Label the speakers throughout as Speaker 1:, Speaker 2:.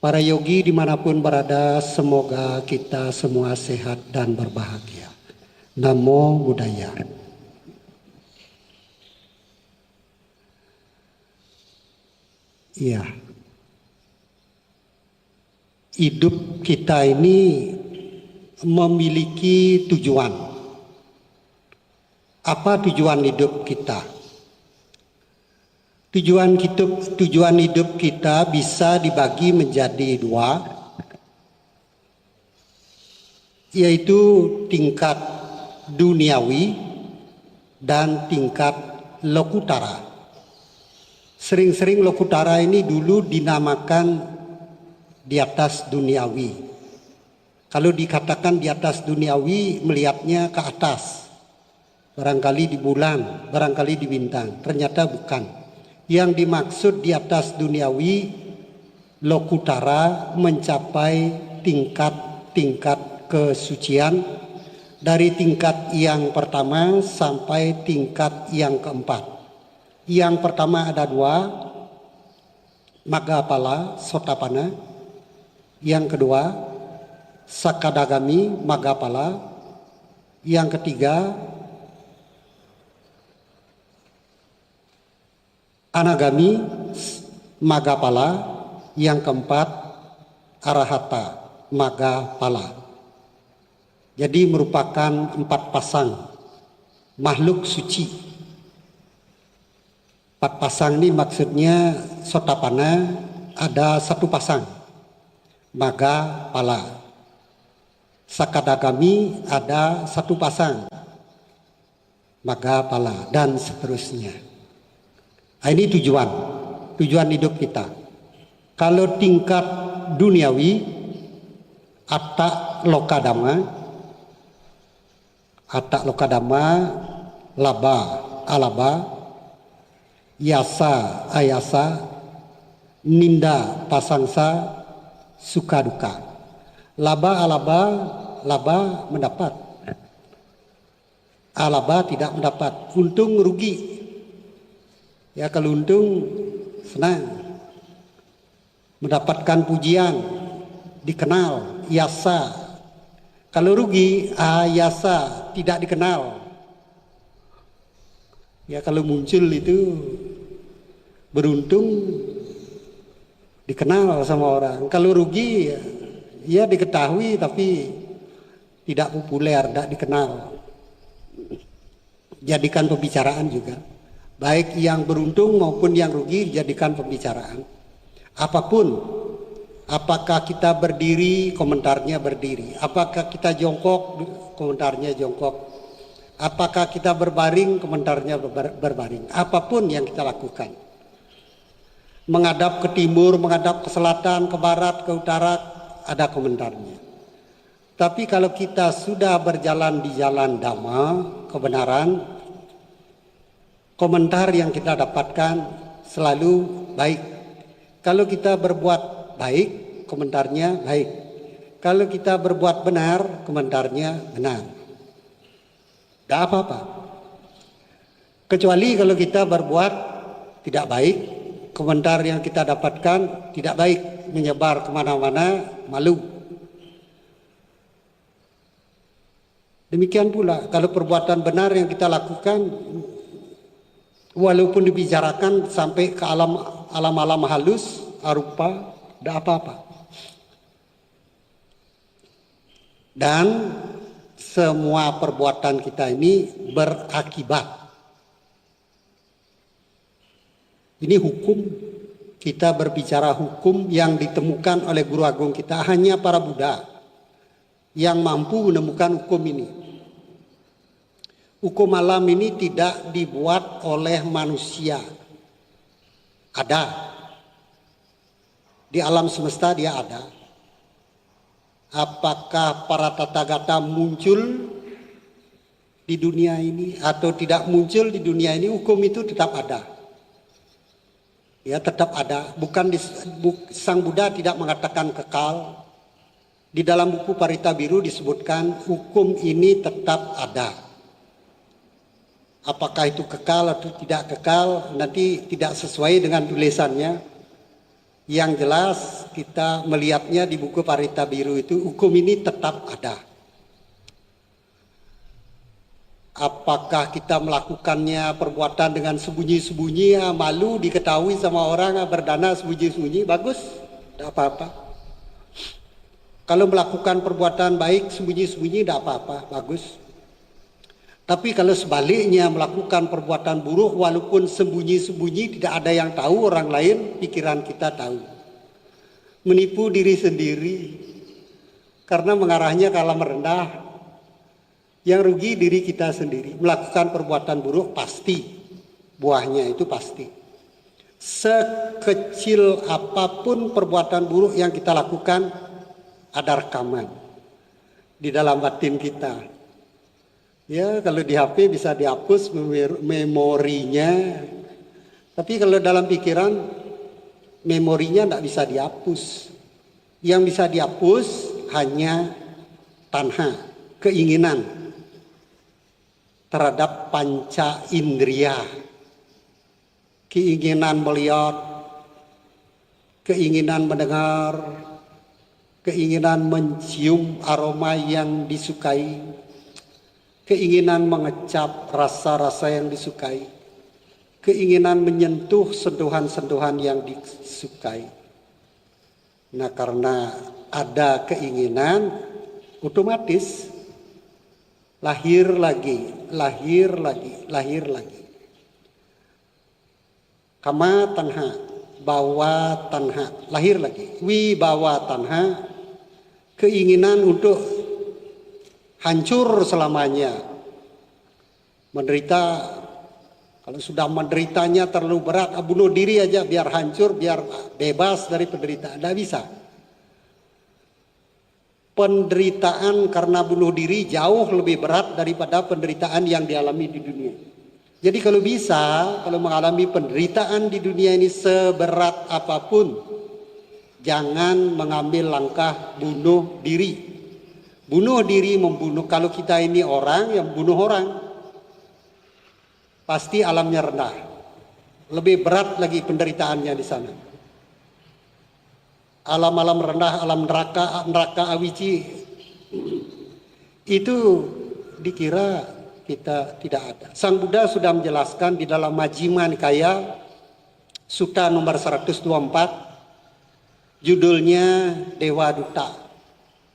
Speaker 1: Para yogi dimanapun berada, semoga kita semua sehat dan berbahagia. Namo Buddhaya. Iya. Hidup kita ini memiliki tujuan. Apa tujuan hidup kita? Tujuan hidup kita bisa dibagi menjadi dua, yaitu tingkat duniawi dan tingkat lokutara. Sering-sering lokutara ini dulu dinamakan di atas duniawi. Kalau dikatakan di atas duniawi, melihatnya ke atas. Barangkali di bulan, barangkali di bintang. Ternyata bukan. Yang dimaksud di atas duniawi, lokutara mencapai tingkat-tingkat kesucian dari tingkat yang pertama sampai tingkat yang keempat. Yang pertama ada dua, Maggapala, Sotapanna. Yang kedua, Sakadagami, Maggapala. Yang ketiga, Anagami, Maggapala. Yang keempat, Arahata, Maggapala. Jadi merupakan 4 pasang makhluk suci. 4 pasang ini maksudnya Sotapanna ada 1 pasang, Maggapala. Sakadagami ada 1 pasang, Maggapala, dan seterusnya. Nah, ini tujuan hidup kita. Kalau tingkat duniawi, Atta Lokadama, Laba Alaba, Yasa Ayasa, Ninda Pasangsa, Suka Duka. Laba Alaba, laba mendapat, alaba tidak mendapat. Untung rugi. Ya, kalau untung senang, mendapatkan pujian, dikenal, yasa. Kalau rugi, ayasa, tidak dikenal. Ya, kalau muncul itu beruntung, dikenal sama orang. Kalau rugi, ya diketahui tapi tidak populer, tidak dikenal. Jadikan pembicaraan juga. Baik yang beruntung maupun yang rugi dijadikan pembicaraan. Apapun, apakah kita berdiri, komentarnya berdiri. Apakah kita jongkok, komentarnya jongkok. Apakah kita berbaring, komentarnya berbaring. Apapun yang kita lakukan. Menghadap ke timur, menghadap ke selatan, ke barat, ke utara, ada komentarnya. Tapi kalau kita sudah berjalan di jalan dhamma, kebenaran, komentar yang kita dapatkan selalu baik. Kalau kita berbuat baik, komentarnya baik. Kalau kita berbuat benar, komentarnya benar. Tidak apa-apa. Kecuali kalau kita berbuat tidak baik, komentar yang kita dapatkan tidak baik, menyebar kemana-mana, malu. Demikian pula kalau perbuatan benar yang kita lakukan, walaupun dibicarakan sampai ke alam halus, arupa, tidak apa-apa. Dan semua perbuatan kita ini berakibat. Ini hukum, kita berbicara hukum yang ditemukan oleh guru agung kita. Hanya para Buddha yang mampu menemukan hukum ini. Hukum alam ini tidak dibuat oleh manusia. Ada. Di alam semesta dia ada. Apakah para tathagata muncul di dunia ini atau tidak muncul di dunia ini, hukum itu tetap ada. Ya, tetap ada. Sang Buddha tidak mengatakan kekal. Di dalam buku Parita Biru disebutkan hukum ini tetap ada. Apakah itu kekal atau tidak kekal, nanti tidak sesuai dengan tulisannya. Yang jelas kita melihatnya di buku Parita Biru itu hukum ini tetap ada. Apakah kita melakukannya perbuatan dengan sembunyi-sembunyi, malu diketahui sama orang, berdana sembunyi-sembunyi, bagus, tidak apa-apa. Kalau melakukan perbuatan baik sembunyi-sembunyi tidak apa-apa, bagus. Tapi kalau sebaliknya melakukan perbuatan buruk walaupun sembunyi-sembunyi tidak ada yang tahu, orang lain, pikiran kita tahu. Menipu diri sendiri karena mengarahnya ke alam rendah. Yang rugi diri kita sendiri. Melakukan perbuatan buruk pasti, buahnya itu pasti. Sekecil apapun perbuatan buruk yang kita lakukan, ada rekaman di dalam batin kita. Ya, kalau di HP bisa dihapus memorinya. Tapi kalau dalam pikiran, memorinya tidak bisa dihapus. Yang bisa dihapus hanya tanha, keinginan terhadap panca indria. Keinginan melihat, keinginan mendengar, keinginan mencium aroma yang disukai, keinginan mengecap rasa-rasa yang disukai, keinginan menyentuh sentuhan-sentuhan yang disukai. Nah, karena ada keinginan, otomatis lahir lagi. Kama tanha, bawa tanha, lahir lagi. Wi bawa tanha, keinginan untuk hancur selamanya. Menderita, kalau sudah menderitanya terlalu berat, bunuh diri aja biar hancur, biar bebas dari penderitaan. Tidak bisa. Penderitaan karena bunuh diri jauh lebih berat daripada penderitaan yang dialami di dunia. Jadi kalau bisa, kalau mengalami penderitaan di dunia ini seberat apapun, jangan mengambil langkah bunuh diri. Bunuh diri, membunuh. Kalau kita ini orang yang bunuh orang, pasti alamnya rendah. Lebih berat lagi penderitaannya di sana. Alam-alam rendah, alam neraka awici, itu dikira kita tidak ada. Sang Buddha sudah menjelaskan di dalam Majjhima Nikaya, Sutta nomor 124, judulnya Dewa Duta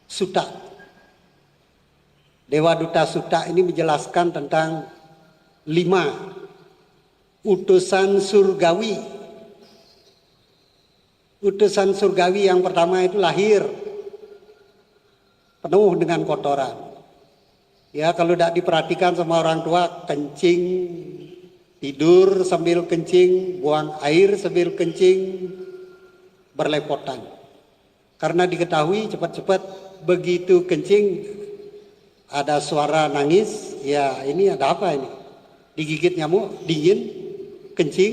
Speaker 1: Sutta. Dewa Duta Sutta ini menjelaskan tentang 5 utusan surgawi. Utusan surgawi yang pertama itu lahir penuh dengan kotoran. Ya, kalau tidak diperhatikan sama orang tua, kencing, tidur sambil kencing, buang air sambil kencing, berlepotan. Karena diketahui cepat-cepat begitu kencing ada suara nangis, ya ini ada apa ini? Digigit nyamuk, dingin, kencing,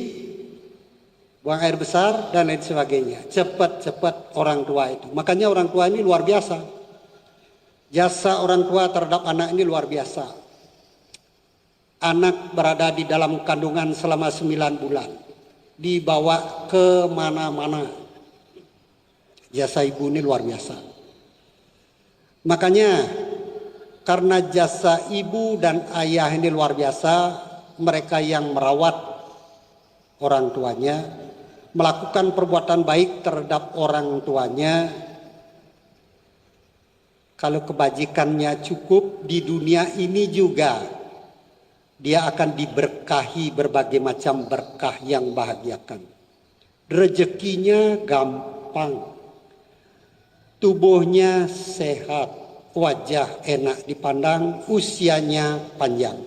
Speaker 1: buang air besar, dan lain sebagainya. Cepat-cepat orang tua itu. Makanya orang tua ini luar biasa. Jasa orang tua terhadap anak ini luar biasa. Anak berada di dalam kandungan selama 9 bulan. Dibawa ke mana-mana. Jasa ibu ini luar biasa. Makanya karena jasa ibu dan ayah ini luar biasa, mereka yang merawat orang tuanya, melakukan perbuatan baik terhadap orang tuanya, kalau kebajikannya cukup di dunia ini juga, dia akan diberkahi berbagai macam berkah yang bahagiakan. Rezekinya gampang, tubuhnya sehat, wajah enak dipandang, usianya panjang.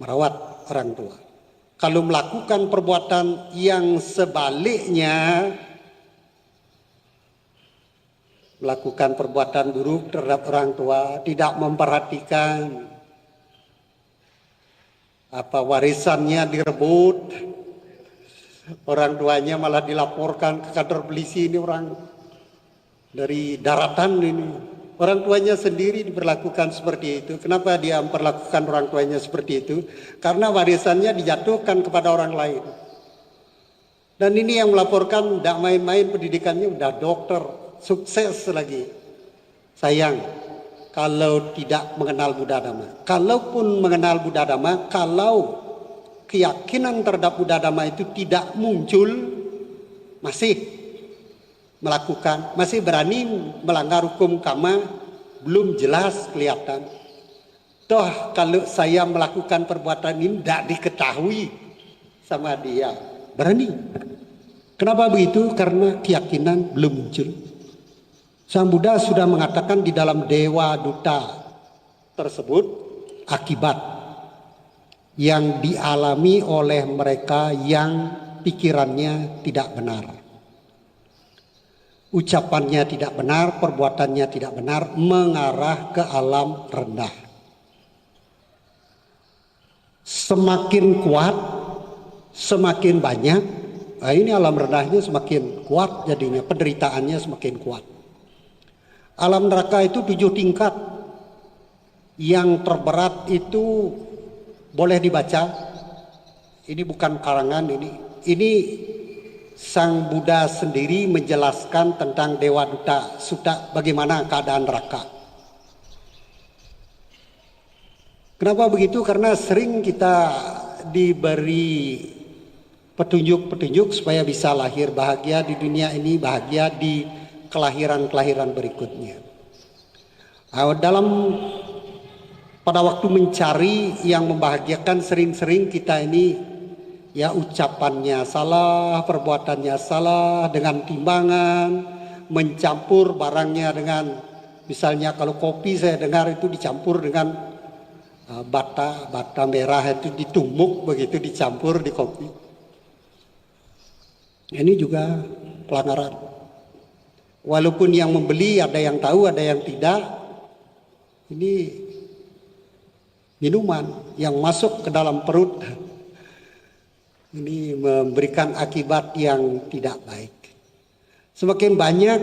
Speaker 1: Merawat orang tua. Kalau melakukan perbuatan yang sebaliknya, melakukan perbuatan buruk terhadap orang tua, tidak memperhatikan, apa warisannya direbut, orang tuanya malah dilaporkan ke kantor polisi, ini orang dari daratan ini. Orang tuanya sendiri diperlakukan seperti itu. Kenapa dia memperlakukan orang tuanya seperti itu? Karena warisannya dijatuhkan kepada orang lain. Dan ini yang melaporkan tidak main-main, pendidikannya udah dokter, sukses lagi. Sayang kalau tidak mengenal Buddha Dhamma. Kalaupun mengenal Buddha Dhamma, kalau keyakinan terhadap Buddha Dhamma itu tidak muncul, masih melakukan, masih berani melanggar hukum kama, belum jelas kelihatan. Toh kalau saya melakukan perbuatan ini tidak diketahui sama dia, berani. Kenapa begitu? Karena keyakinan belum muncul. Sang Buddha sudah mengatakan di dalam Dewa Duta tersebut, akibat yang dialami oleh mereka yang pikirannya tidak benar, ucapannya tidak benar, perbuatannya tidak benar, mengarah ke alam rendah. Semakin kuat, semakin banyak, nah ini alam rendahnya semakin kuat, jadinya penderitaannya semakin kuat. Alam neraka itu 7 tingkat. Yang terberat itu boleh dibaca. Ini bukan karangan ini Sang Buddha sendiri menjelaskan tentang Dewa Duta Sutta, bagaimana keadaan neraka. Kenapa begitu? Karena sering kita diberi petunjuk-petunjuk supaya bisa lahir bahagia di dunia ini, bahagia di kelahiran-kelahiran berikutnya. Pada waktu mencari yang membahagiakan, sering-sering kita ini ya ucapannya salah, perbuatannya salah, dengan timbangan, mencampur barangnya dengan, misalnya kalau kopi saya dengar itu dicampur dengan bata merah, itu ditumbuk begitu, dicampur di kopi. Ini juga pelanggaran. Walaupun yang membeli ada yang tahu, ada yang tidak. Ini minuman yang masuk ke dalam perut, ini memberikan akibat yang tidak baik. Semakin banyak,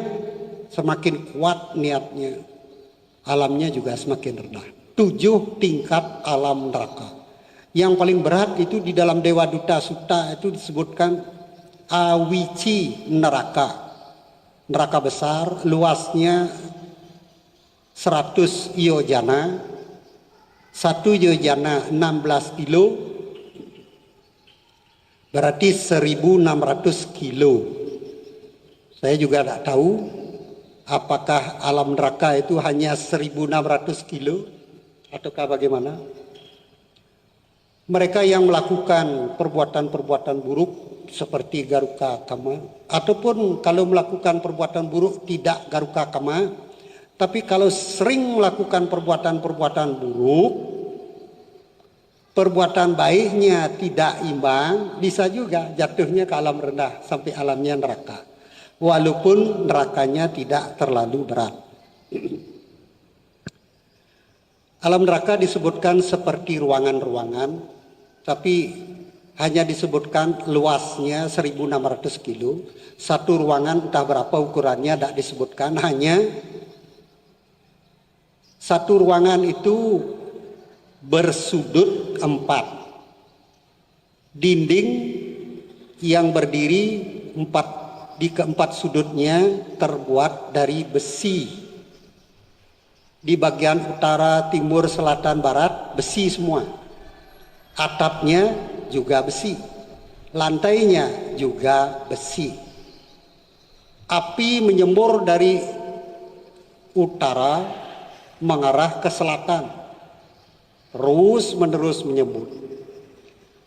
Speaker 1: semakin kuat niatnya, alamnya juga semakin rendah. 7 tingkat alam neraka. Yang paling berat itu di dalam Dewa Duta Sutta itu disebutkan awici neraka. Neraka besar, luasnya 100 yojana. 1 yojana 16 kilo, berarti 1600 kilo. Saya juga tidak tahu apakah alam neraka itu hanya 1600 kilo ataukah bagaimana. Mereka yang melakukan perbuatan-perbuatan buruk seperti garuka kama, ataupun kalau melakukan perbuatan buruk tidak garuka kama, tapi kalau sering melakukan perbuatan-perbuatan buruk, perbuatan baiknya tidak imbang, bisa juga jatuhnya ke alam rendah sampai alamnya neraka. Walaupun nerakanya tidak terlalu berat. Alam neraka disebutkan seperti ruangan-ruangan, tapi hanya disebutkan luasnya 1600 kilo. Satu ruangan entah berapa ukurannya tidak disebutkan, hanya satu ruangan itu bersudut 4. Dinding yang berdiri 4, di keempat sudutnya terbuat dari besi. Di bagian utara, timur, selatan, barat, besi semua. Atapnya juga besi. Lantainya juga besi. Api menyembur dari utara mengarah ke selatan. Terus menerus menyembur.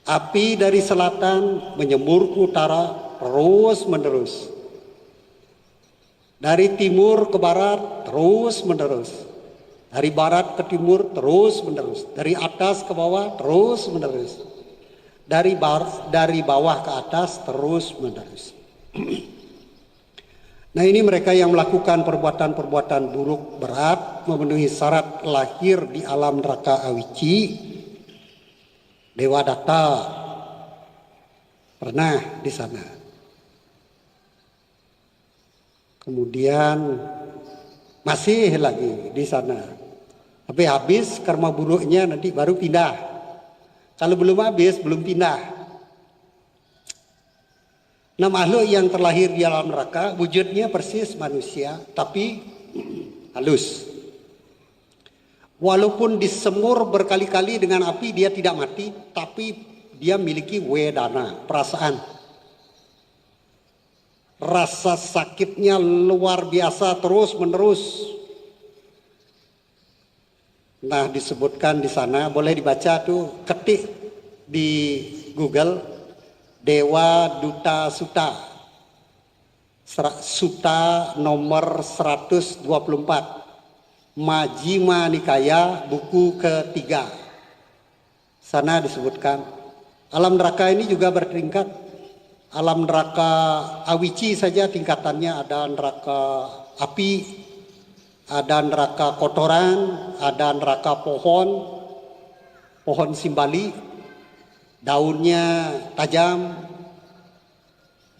Speaker 1: Api dari selatan menyembur ke utara terus menerus. Dari timur ke barat terus menerus. Dari barat ke timur terus menerus. Dari atas ke bawah terus menerus. Dari bawah ke atas terus menerus. Nah, ini mereka yang melakukan perbuatan-perbuatan buruk berat, memenuhi syarat lahir di alam neraka awici. Dewa Datta pernah di sana. Kemudian masih lagi di sana. Tapi habis karma buruknya nanti baru pindah. Kalau belum habis belum pindah. Nah, makhluk yang terlahir di alam neraka wujudnya persis manusia, tapi halus. Walaupun disemur berkali-kali dengan api, dia tidak mati, tapi dia memiliki wedana, perasaan. Rasa sakitnya luar biasa terus menerus. Nah, disebutkan di sana, boleh dibaca tuh, ketik di Google, Dewa Duta Suta, Suta nomor 124, Majjhima Nikaya, buku ketiga. Sana disebutkan, alam neraka ini juga bertingkat. Alam neraka Awici saja tingkatannya, ada neraka api, ada neraka kotoran, ada neraka pohon simbali, daunnya tajam,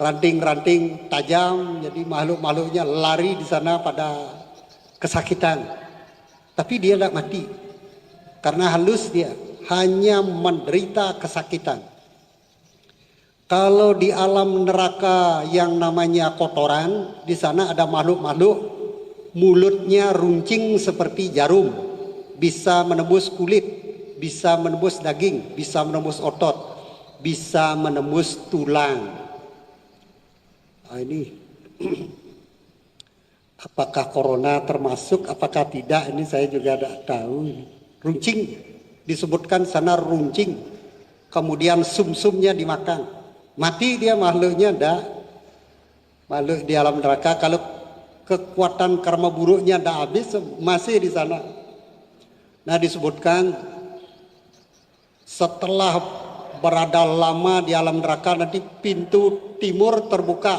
Speaker 1: ranting-ranting tajam, jadi makhluk-makhluknya lari di sana pada kesakitan. Tapi dia tidak mati, karena halus dia, hanya menderita kesakitan. Kalau di alam neraka yang namanya kotoran, di sana ada makhluk-makhluk mulutnya runcing seperti jarum, bisa menembus kulit, bisa menembus daging, bisa menembus otot, bisa menembus tulang. Nah, ini apakah corona termasuk, apakah tidak, ini saya juga tidak tahu. Runcing, disebutkan sana runcing, kemudian sumsumnya dimakan. Mati dia makhluknya enggak. Makhluk di alam neraka kalau kekuatan karma buruknya enggak habis masih di sana. Nah, disebutkan setelah berada lama di alam neraka nanti pintu timur terbuka.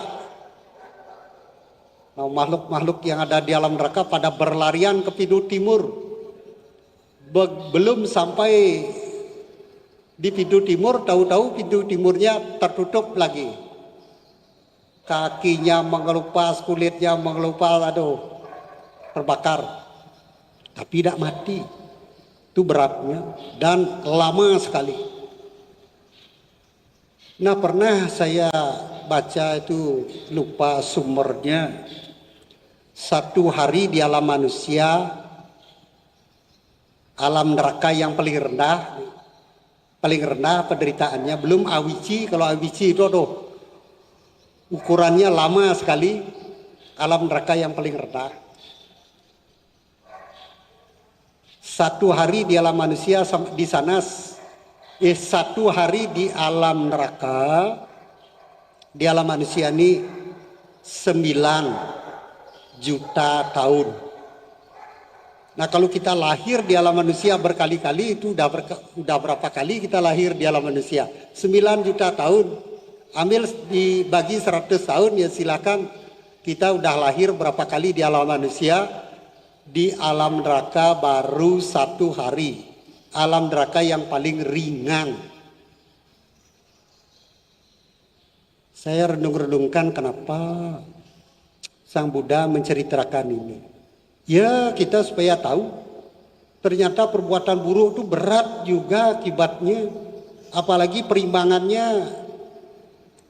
Speaker 1: Nah, makhluk-makhluk yang ada di alam neraka pada berlarian ke pintu timur. Belum sampai di pintu timur, tahu-tahu pintu timurnya tertutup lagi. Kakinya mengelupas, kulitnya mengelupas, aduh, terbakar. Tapi tidak mati. Itu beratnya dan lama sekali. Nah, pernah saya baca itu, lupa sumbernya. 1 hari di alam manusia, alam neraka yang paling rendah penderitaannya, belum Awici. Kalau Awici itu ukurannya lama sekali. Alam neraka yang paling rendah, 1 hari di alam manusia di sana, 1 hari di alam neraka, di alam manusia ini 9 juta tahun. Nah, kalau kita lahir di alam manusia berkali-kali, itu udah berapa kali kita lahir di alam manusia? 9 juta tahun. Ambil dibagi 100 tahun, ya silakan. Kita udah lahir berapa kali di alam manusia? Di alam neraka baru 1 hari. Alam neraka yang paling ringan. Saya renung-renungkan kenapa Sang Buddha menceritakan ini. Ya, kita supaya tahu ternyata perbuatan buruk itu berat juga akibatnya, apalagi perimbangannya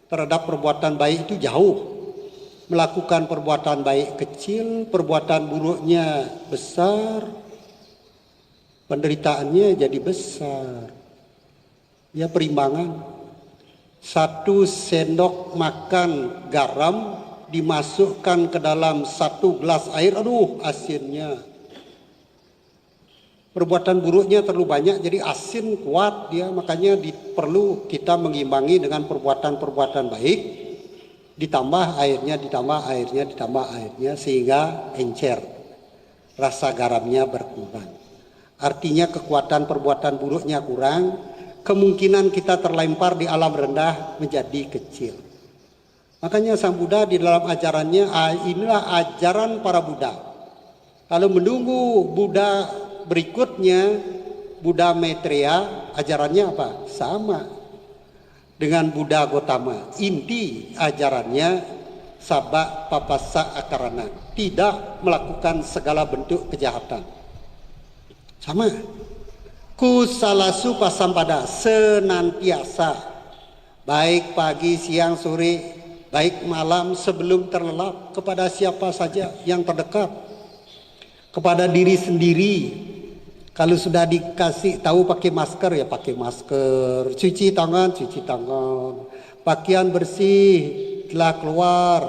Speaker 1: terhadap perbuatan baik itu jauh. Melakukan perbuatan baik kecil, perbuatan buruknya besar, penderitaannya jadi besar. Ya, perimbangan. 1 sendok makan garam dimasukkan ke dalam 1 gelas air, aduh asinnya. Perbuatan buruknya terlalu banyak, jadi asin kuat dia, makanya perlu kita mengimbangi dengan perbuatan-perbuatan baik, ditambah airnya, sehingga encer, rasa garamnya berkurang. Artinya kekuatan perbuatan buruknya kurang, kemungkinan kita terlempar di alam rendah menjadi kecil. Makanya Sang Buddha di dalam ajarannya, inilah ajaran para Buddha. Kalau menunggu Buddha berikutnya, Buddha Maitreya, ajarannya apa? Sama dengan Buddha Gotama. Inti ajarannya sabba papassa akarana, tidak melakukan segala bentuk kejahatan. Sama. Kusalasu pasampada, senantiasa, baik pagi, siang, sore, baik malam sebelum terlelap, kepada siapa saja yang terdekat, kepada diri sendiri. Kalau sudah dikasih tahu pakai masker, ya pakai masker, cuci tangan, pakaian bersih telah keluar,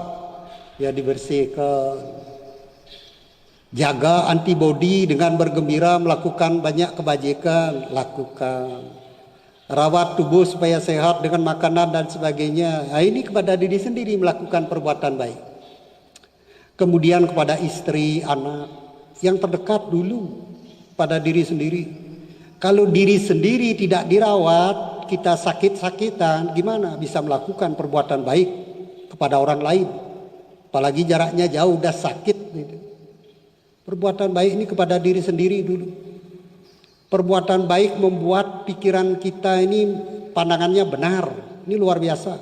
Speaker 1: ya dibersihkan. Jaga antibodi dengan bergembira, melakukan banyak kebajikan, lakukan. Rawat tubuh supaya sehat dengan makanan dan sebagainya. Nah, ini kepada diri sendiri melakukan perbuatan baik. Kemudian kepada istri, anak, yang terdekat dulu pada diri sendiri. Kalau diri sendiri tidak dirawat, kita sakit-sakitan, gimana bisa melakukan perbuatan baik kepada orang lain? Apalagi jaraknya jauh, udah sakit. Gitu. Perbuatan baik ini kepada diri sendiri dulu. Perbuatan baik membuat pikiran kita ini pandangannya benar. Ini luar biasa.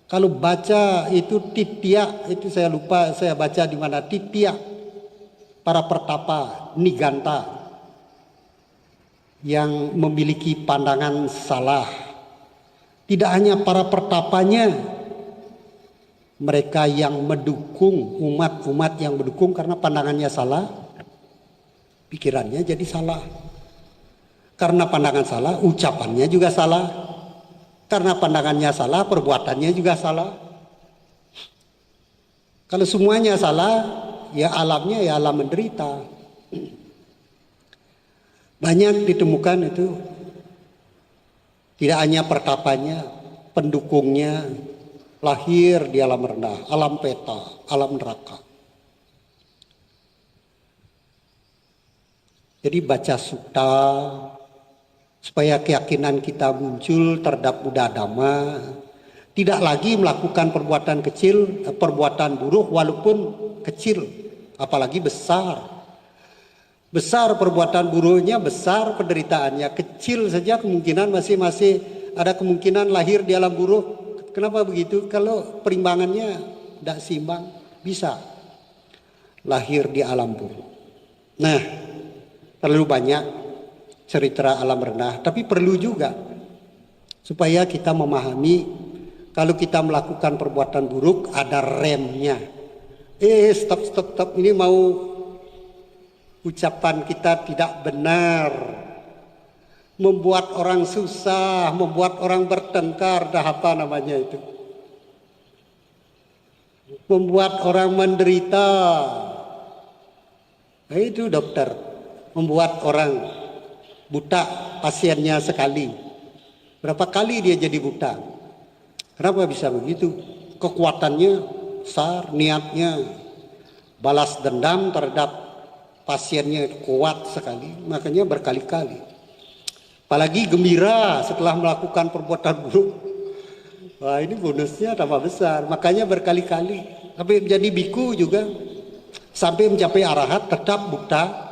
Speaker 1: Kalau baca itu Titya, itu saya lupa saya baca di mana, Titya, para pertapa, Niganta, yang memiliki pandangan salah. Tidak hanya para pertapanya, mereka yang mendukung, umat-umat yang mendukung karena pandangannya salah, pikirannya jadi salah. Karena pandangan salah, ucapannya juga salah. Karena pandangannya salah, perbuatannya juga salah. Kalau semuanya salah, ya alamnya ya alam menderita. Banyak ditemukan itu. Tidak hanya pertapanya, pendukungnya lahir di alam rendah, alam peta, alam neraka. Jadi baca sukta supaya keyakinan kita muncul terhadap Buddha Dhamma, tidak lagi melakukan perbuatan kecil, perbuatan buruk walaupun kecil, apalagi besar. Besar perbuatan buruknya, besar penderitaannya. Kecil saja kemungkinan masih ada kemungkinan lahir di alam buruk. Kenapa begitu? Kalau perimbangannya tidak seimbang, bisa lahir di alam buruk. Nah, terlalu banyak cerita alam rendah, tapi perlu juga supaya kita memahami kalau kita melakukan perbuatan buruk ada remnya. Stop, ini mau ucapan kita tidak benar, membuat orang susah, membuat orang bertengkar, dah apa namanya itu, membuat orang menderita. Nah, itu dokter, membuat orang buta pasiennya sekali. Berapa kali dia jadi buta? Kenapa bisa begitu? Kekuatannya besar, niatnya balas dendam terhadap pasiennya kuat sekali, makanya berkali-kali. Apalagi gembira setelah melakukan perbuatan buruk. Wah, ini bonusnya tambah besar, makanya berkali-kali. Tapi menjadi biku juga sampai mencapai arahat tetap buta.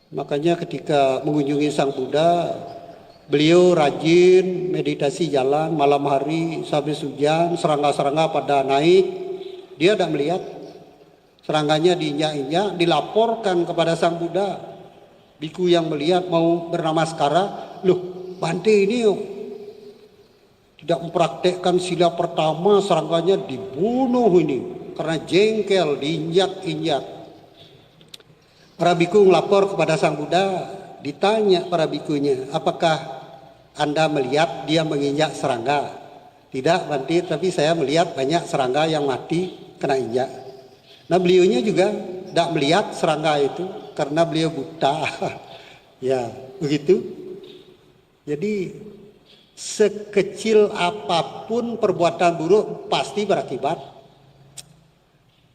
Speaker 1: Makanya ketika mengunjungi Sang Buddha, beliau rajin meditasi jalan malam hari sampai hujan, serangga-serangga pada naik, dia tidak melihat. Serangganya diinjak-injak, dilaporkan kepada Sang Buddha. Biku yang melihat mau bernama Skara, loh Bante ini tidak mempraktekkan sila pertama, serangganya dibunuh ini karena jengkel, diinjak-injak. Para biku melapor kepada Sang Buddha, ditanya para bikunya, apakah Anda melihat dia menginjak serangga? Tidak Bante, tapi saya melihat banyak serangga yang mati kena injak. Nah beliaunya juga tidak melihat serangga itu karena beliau buta. Ya begitu. Jadi sekecil apapun perbuatan buruk pasti berakibat.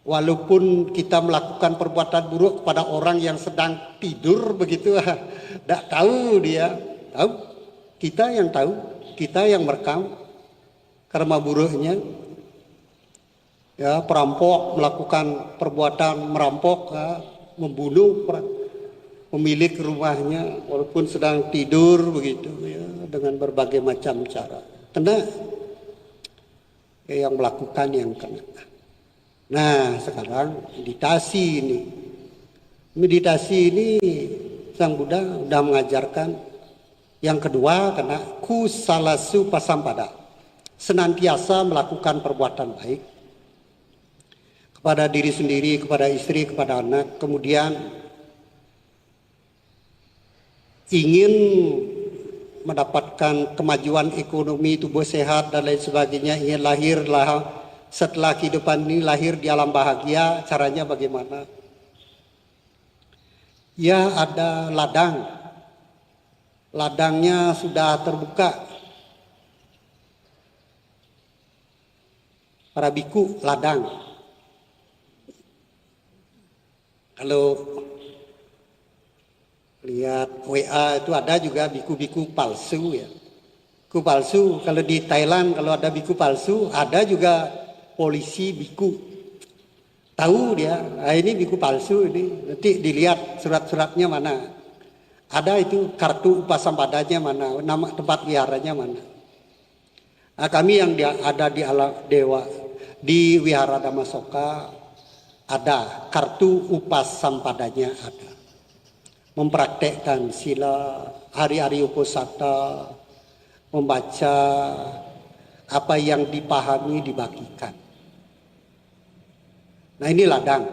Speaker 1: Walaupun kita melakukan perbuatan buruk kepada orang yang sedang tidur begitu, tidak tahu dia, tahu kita yang tahu, kita yang merekam karma buruknya. Ya, perampok melakukan perbuatan merampok, membunuh pemilik rumahnya walaupun sedang tidur begitu, ya, dengan berbagai macam cara. Karena yang melakukan yang kena. Nah sekarang meditasi ini Sang Buddha sudah mengajarkan yang kedua, karena kusalasu pasampada, senantiasa melakukan perbuatan baik kepada diri sendiri, kepada istri, kepada anak, kemudian ingin mendapatkan kemajuan ekonomi, tubuh sehat dan lain sebagainya, ingin lahir setelah kehidupan ini lahir di alam bahagia, caranya bagaimana? Ya, ada ladang. Ladangnya sudah terbuka. Para biku ladang. Kalau lihat WA itu ada juga biku-biku palsu ya. Biku palsu, kalau di Thailand kalau ada biku palsu, ada juga polisi biku. Tahu dia, nah ini biku palsu ini, nanti dilihat surat-suratnya mana. Ada itu kartu upasampadanya mana, nama tempat wiharanya mana. Nah, kami yang ada di alam dewa di Wihara Dhammasoka ada kartu upasampadanya ada. Mempraktekkan sila, hari-hari uposatha, membaca apa yang dipahami dibagikan. Nah ini ladang,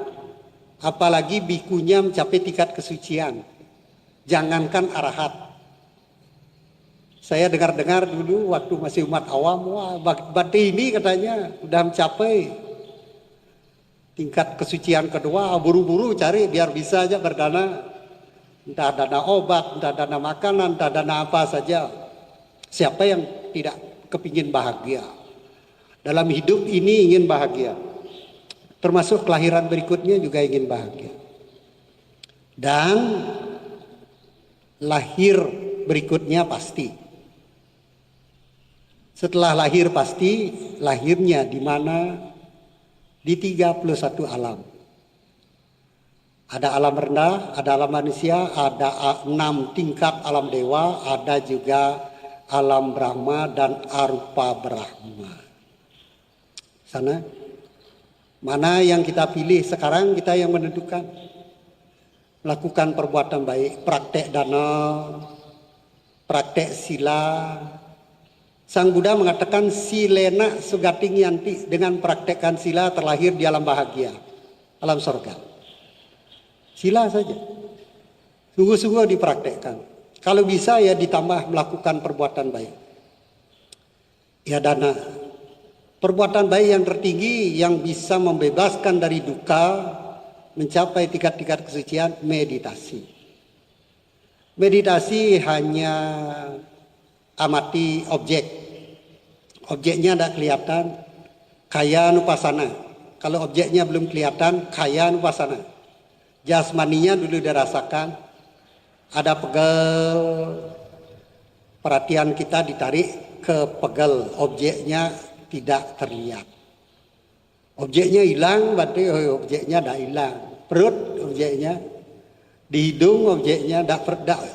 Speaker 1: apalagi bikunya mencapai tingkat kesucian, jangankan arahat. Saya dengar-dengar dulu waktu masih umat awam, wah Bante ini katanya udah mencapai tingkat kesucian kedua, buru-buru cari biar bisa aja berdana. Entah dana obat, entah dana makanan, entah dana apa saja. Siapa yang tidak kepingin bahagia? Dalam hidup ini ingin bahagia. Termasuk kelahiran berikutnya juga ingin bahagia. Dan lahir berikutnya pasti. Setelah lahir pasti, lahirnya di mana? Di 31 alam. Ada alam rendah, ada alam manusia, ada 6 tingkat alam dewa, ada juga alam Brahma dan arupa Brahma. Sana, mana yang kita pilih sekarang kita yang menentukan. Melakukan perbuatan baik, praktek dana, praktek sila. Sang Buddha mengatakan silena sugating yanti, dengan praktekkan sila terlahir di alam bahagia, alam surga. Sila saja. Sungguh-sungguh dipraktekkan. Kalau bisa ya ditambah melakukan perbuatan baik. Ya dana. Perbuatan baik yang tertinggi yang bisa membebaskan dari duka, mencapai tingkat-tingkat kesucian, meditasi. Meditasi hanya amati objek. Objeknya tidak kelihatan, kaya nupasana. Kalau objeknya belum kelihatan, kaya nupasana. Jasmaninya dulu dirasakan, ada pegel, perhatian kita ditarik ke pegel, objeknya tidak terlihat. Objeknya hilang, berarti objeknya tidak hilang. Perut objeknya, di hidung objeknya,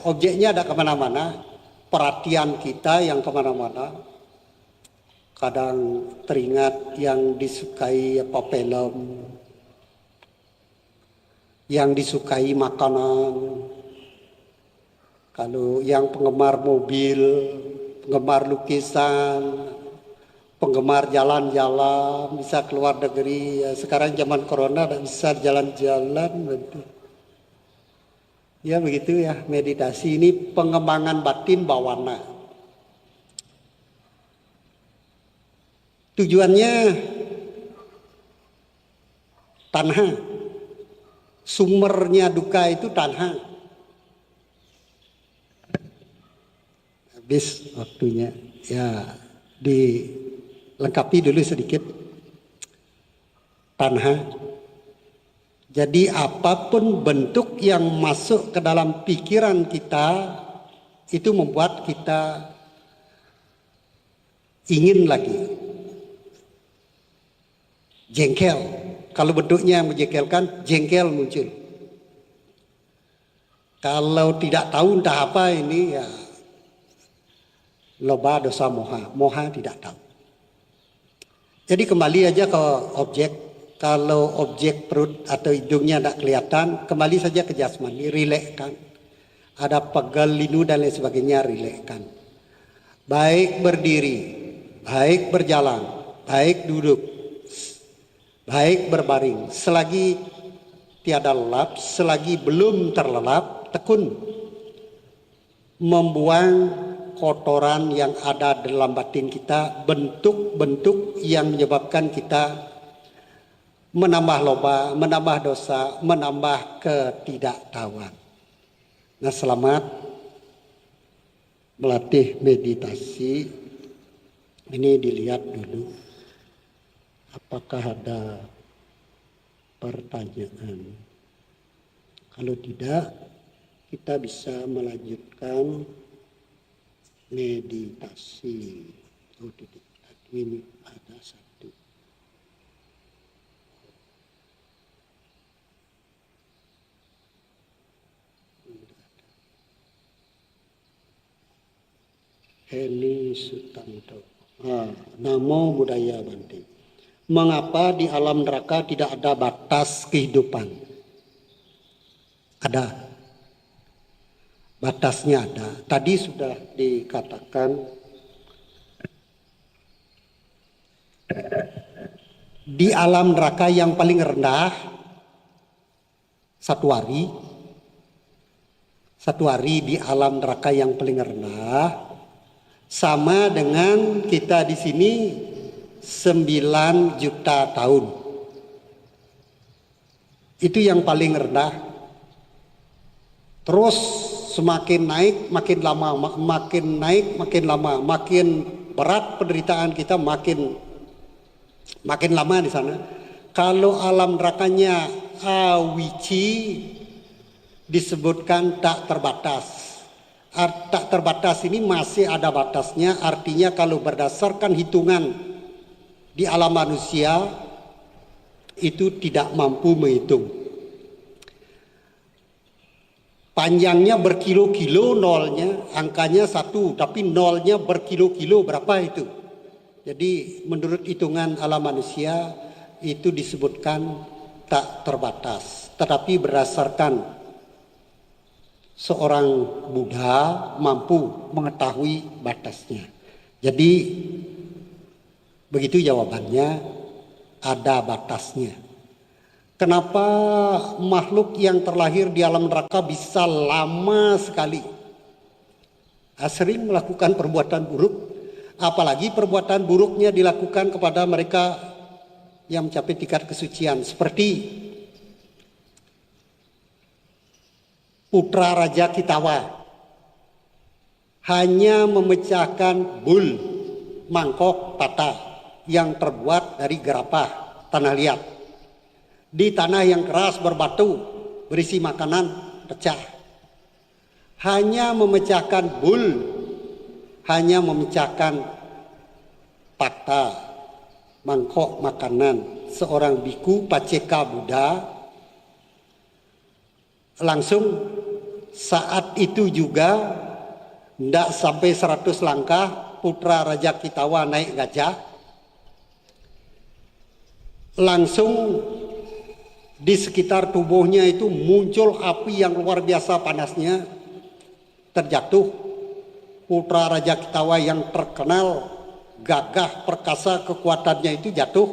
Speaker 1: objeknya tidak kemana-mana. Perhatian kita yang kemana-mana. Kadang teringat yang disukai apa film, yang disukai makanan. Kalau yang penggemar mobil, penggemar lukisan, penggemar jalan-jalan, bisa keluar negeri. Ya, sekarang zaman corona tidak bisa jalan-jalan. Ya begitu ya, meditasi ini pengembangan batin bawana. Tujuannya tanha. Sumbernya duka itu tanha. Habis waktunya. Ya, dilengkapi dulu sedikit. Tanha. Jadi apapun bentuk yang masuk ke dalam pikiran kita, itu membuat kita ingin lagi. Jengkel. Kalau bentuknya yang menjengkelkan, jengkel muncul. Kalau tidak tahu entah apa ini, ya loba dosa moha. Moha tidak tahu. Jadi kembali aja ke objek. Kalau objek perut atau hidungnya tidak kelihatan, kembali saja ke jasmani, rilekkan. Ada pegel, linu dan lain sebagainya, rilekkan. Baik berdiri baik berjalan, baik duduk, baik berbaring, selagi tiada lelap, selagi belum terlelap, tekun membuang kotoran yang ada dalam batin kita, bentuk-bentuk yang menyebabkan kita menambah loba, menambah dosa, menambah ketidaktahuan. Nah, selamat melatih meditasi. Ini dilihat dulu apakah ada pertanyaan. Kalau tidak, kita bisa melanjutkan meditasi. Oh, tidak. Ini ada satu. Heni Sutanto. Namo Buddhaya Bante. Mengapa di alam neraka tidak ada batas kehidupan? Ada. Batasnya ada. Tadi sudah dikatakan di alam neraka yang paling rendah satu hari di alam neraka yang paling rendah sama dengan kita di sini 9 juta tahun. Itu yang paling rendah. Terus semakin naik, makin lama, makin naik, makin lama, makin berat penderitaan kita, makin lama di sana. Kalau alam nerakanya awici disebutkan tak terbatas. Tak terbatas ini masih ada batasnya, artinya kalau berdasarkan hitungan di alam manusia itu tidak mampu menghitung. Panjangnya berkilo-kilo nolnya, angkanya 1, tapi nolnya berkilo-kilo, berapa itu? Jadi menurut hitungan alam manusia itu disebutkan tak terbatas. Tetapi berdasarkan seorang Buddha mampu mengetahui batasnya. Jadi begitu jawabannya, ada batasnya. Kenapa makhluk yang terlahir di alam neraka bisa lama sekali? Sering melakukan perbuatan buruk, apalagi perbuatan buruknya dilakukan kepada mereka yang mencapai tingkat kesucian, seperti putra Raja Kitawa hanya memecahkan bul mangkok patah yang terbuat dari gerabah tanah liat di tanah yang keras berbatu berisi makanan pecah. Hanya memecahkan bul, hanya memecahkan patah mangkok makanan seorang biku Paceka Buddha, langsung saat itu juga tidak sampai 100 langkah putra Raja Kitawa naik gajah, langsung di sekitar tubuhnya itu muncul api yang luar biasa panasnya, terjatuh. Putra Raja Kitawa yang terkenal gagah perkasa kekuatannya itu jatuh.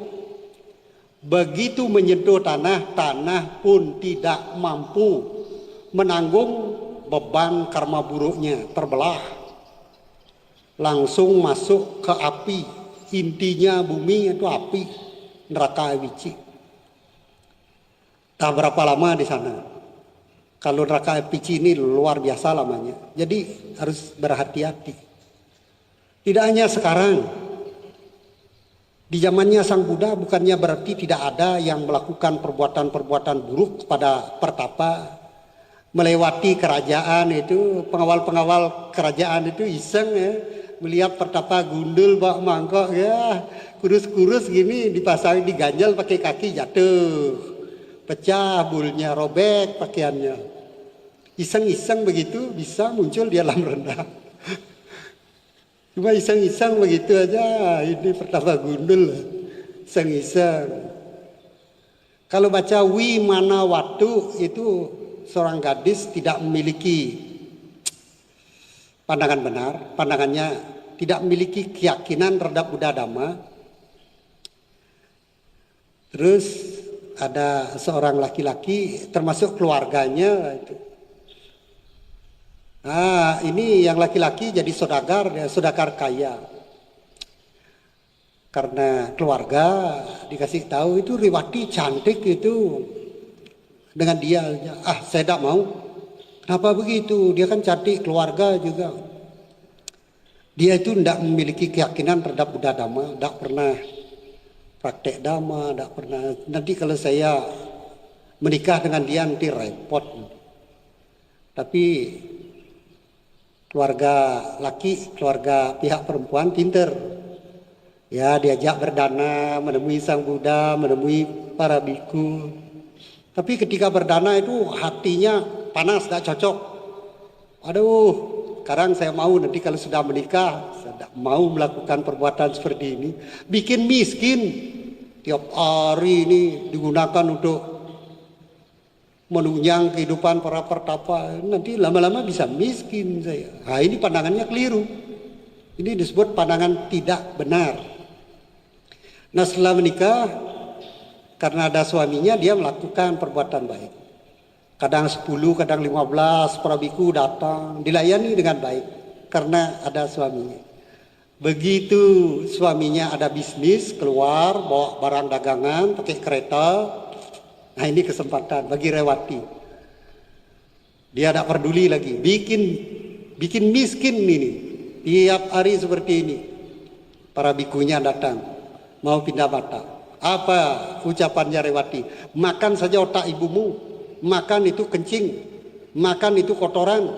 Speaker 1: Begitu menyentuh tanah, tanah pun tidak mampu menanggung beban karma buruknya, terbelah. Langsung masuk ke api, intinya bumi itu api, neraka awici. Tak berapa lama di sana. Kalau neraka awici ini luar biasa lamanya. Jadi harus berhati-hati. Tidak hanya sekarang. Di zamannya Sang Buddha bukannya berarti tidak ada yang melakukan perbuatan-perbuatan buruk kepada pertapa, melewati kerajaan itu, pengawal-pengawal kerajaan itu iseng ya, melihat pertapa gundul bawa mangkok ya, kurus-kurus gini dipasang diganjal pakai kaki jatuh, pecah bulnya, robek pakaiannya. Iseng-iseng begitu bisa muncul di alam rendah. Cuma iseng-iseng begitu aja, ini pertapa gundul, iseng-iseng. Kalau baca Wimana Watu itu seorang gadis tidak memiliki pandangan benar, pandangannya tidak memiliki keyakinan terhadap Buddha Dhamma. Terus ada seorang laki-laki termasuk keluarganya itu. Ini yang laki-laki jadi saudagar kaya. Karena keluarga dikasih tahu itu Riwati cantik itu, dengan dia, saya tidak mau. Kenapa begitu? Dia kan cantik, keluarga juga. Dia itu tidak memiliki keyakinan terhadap Buddha Dhamma, tidak pernah praktek Dhamma, tidak pernah. Nanti kalau saya menikah dengan dia nanti repot. Tapi keluarga laki, keluarga pihak perempuan pinter. Ya, diajak berdana, menemui Sang Buddha, menemui para biku. Tapi ketika berdana itu hatinya panas, tidak cocok. Aduh, sekarang saya mau nanti kalau sudah menikah, saya tidak mau melakukan perbuatan seperti ini. Bikin miskin. Tiap hari ini digunakan untuk menunjang kehidupan para pertapa. Nanti lama-lama bisa miskin saya. Nah, ini pandangannya keliru. Ini disebut pandangan tidak benar. Nah, setelah menikah, karena ada suaminya, dia melakukan perbuatan baik. Kadang 10, kadang 15, para biku datang, dilayani dengan baik. Karena ada suaminya. Begitu suaminya ada bisnis, keluar, bawa barang dagangan, pakai kereta. Nah, ini kesempatan bagi Rewati. Dia tidak peduli lagi, bikin miskin ini. Tiap hari seperti ini. Para bikunya datang. Mau pindah mata. Apa ucapannya Rewati? Makan saja otak ibumu. Makan itu kencing. Makan itu kotoran.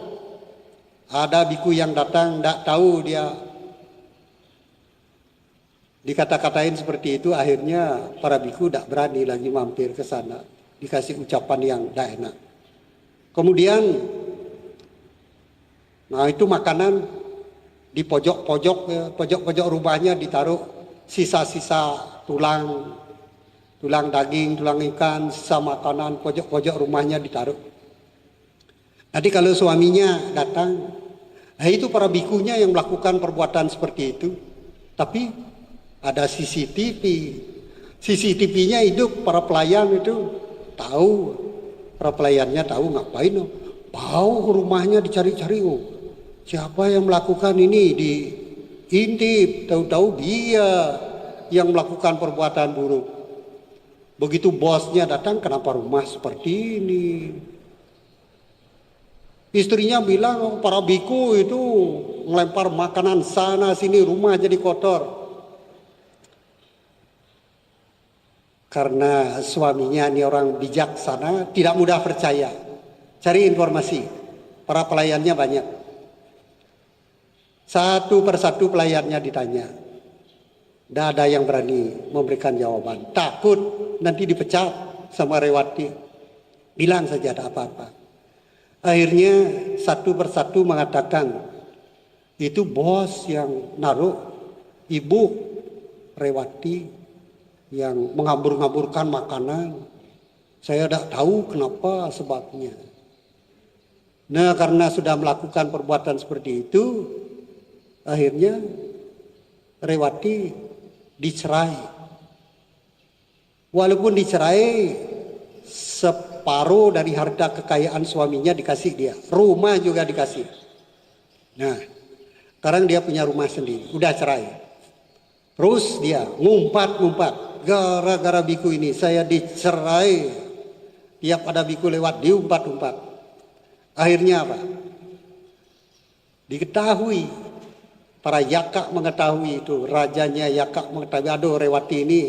Speaker 1: Ada biku yang datang, tidak tahu dia. Dikata-katain seperti itu, akhirnya para biku tidak berani lagi mampir ke sana. Dikasih ucapan yang tidak enak. Kemudian, nah itu makanan di pojok-pojok rumahnya ditaruh sisa-sisa tulang daging, tulang ikan, sisa makanan, pojok-pojok rumahnya ditaruh. Nanti kalau suaminya datang, nah itu para bikunya yang melakukan perbuatan seperti itu. Tapi ada CCTV. CCTV-nya hidup, para pelayan itu tahu. Para pelayannya tahu ngapain. Bau rumahnya dicari-cari. Siapa yang melakukan ini? Diintip, tahu-tahu dia yang melakukan perbuatan buruk. Begitu bosnya datang, kenapa rumah seperti ini? Istrinya bilang, para biku itu melempar makanan sana sini, rumah jadi kotor. Karena suaminya ini orang bijaksana, tidak mudah percaya. Cari informasi, para pelayannya banyak. Satu persatu pelayannya ditanya. Tidak ada yang berani memberikan jawaban. Takut nanti dipecat sama Rewati. Bilang saja ada apa-apa. Akhirnya satu persatu mengatakan, itu bos yang naruh ibu Rewati yang menghambur-hamburkan makanan. Saya tidak tahu kenapa sebabnya. Nah, karena sudah melakukan perbuatan seperti itu, akhirnya Rewati dicerai. Walaupun dicerai, separuh dari harta kekayaan suaminya dikasih dia. Rumah juga dikasih. Nah, sekarang dia punya rumah sendiri. Udah cerai. Terus dia ngumpat-ngumpat. Gara-gara biku ini saya dicerai. Tiap ada biku lewat diumpat-umpat. Akhirnya apa? Diketahui. Para Yaka mengetahui itu, rajanya Yaka mengetahui, aduh Rewati ini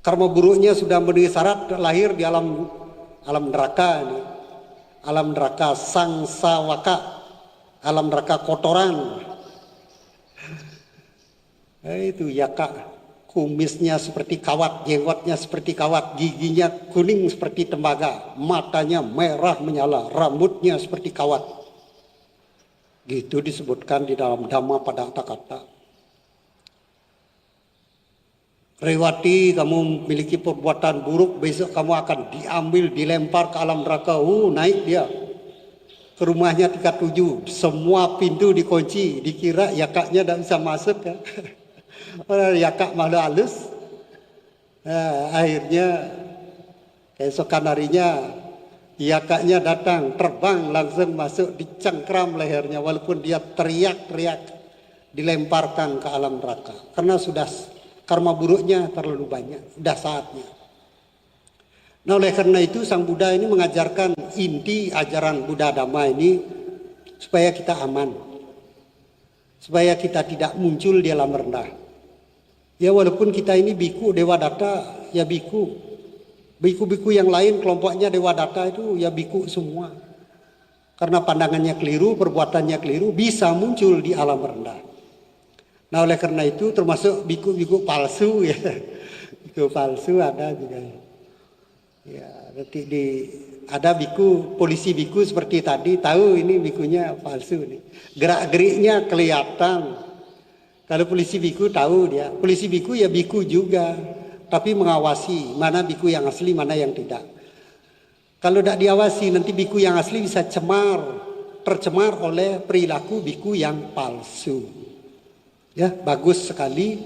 Speaker 1: karma buruknya sudah memenuhi syarat lahir di alam neraka ini. Alam neraka sangsawaka, alam neraka kotoran. Itu Yaka, kumisnya seperti kawat, jenggotnya seperti kawat, giginya kuning seperti tembaga, matanya merah menyala, rambutnya seperti kawat. Gitu disebutkan di dalam Dhamma pada kata-kata. Rewati, kamu memiliki perbuatan buruk, besok kamu akan diambil, dilempar ke alam neraka. Naik dia. ke rumahnya tingkat 7, semua pintu dikunci, dikira yakaknya tidak bisa masuk kan. Orang yakak malu halus. Nah, akhirnya keesokan harinya yakaknya datang, terbang langsung masuk, dicengkram lehernya, walaupun dia teriak-teriak, dilemparkan ke alam neraka. Karena sudah karma buruknya terlalu banyak, sudah saatnya. Nah, oleh karena itu Sang Buddha ini mengajarkan inti ajaran Buddha Dhamma ini supaya kita aman, supaya kita tidak muncul di alam rendah. Ya, walaupun kita ini biku Dewa Datta, ya biku. Biku-biku yang lain kelompoknya Dewa Datta itu ya biku semua. Karena pandangannya keliru, perbuatannya keliru, bisa muncul di alam rendah. Nah, oleh karena itu termasuk biku-biku palsu ya. Biku palsu ada juga. Ya, nanti ada biku, polisi biku seperti tadi, tahu ini bikunya palsu nih. Gerak-geriknya kelihatan. Kalau polisi biku tahu dia, polisi biku ya biku juga, tapi mengawasi mana biku yang asli, mana yang tidak. Kalau tidak diawasi nanti biku yang asli bisa tercemar oleh perilaku biku yang palsu. Ya, bagus sekali.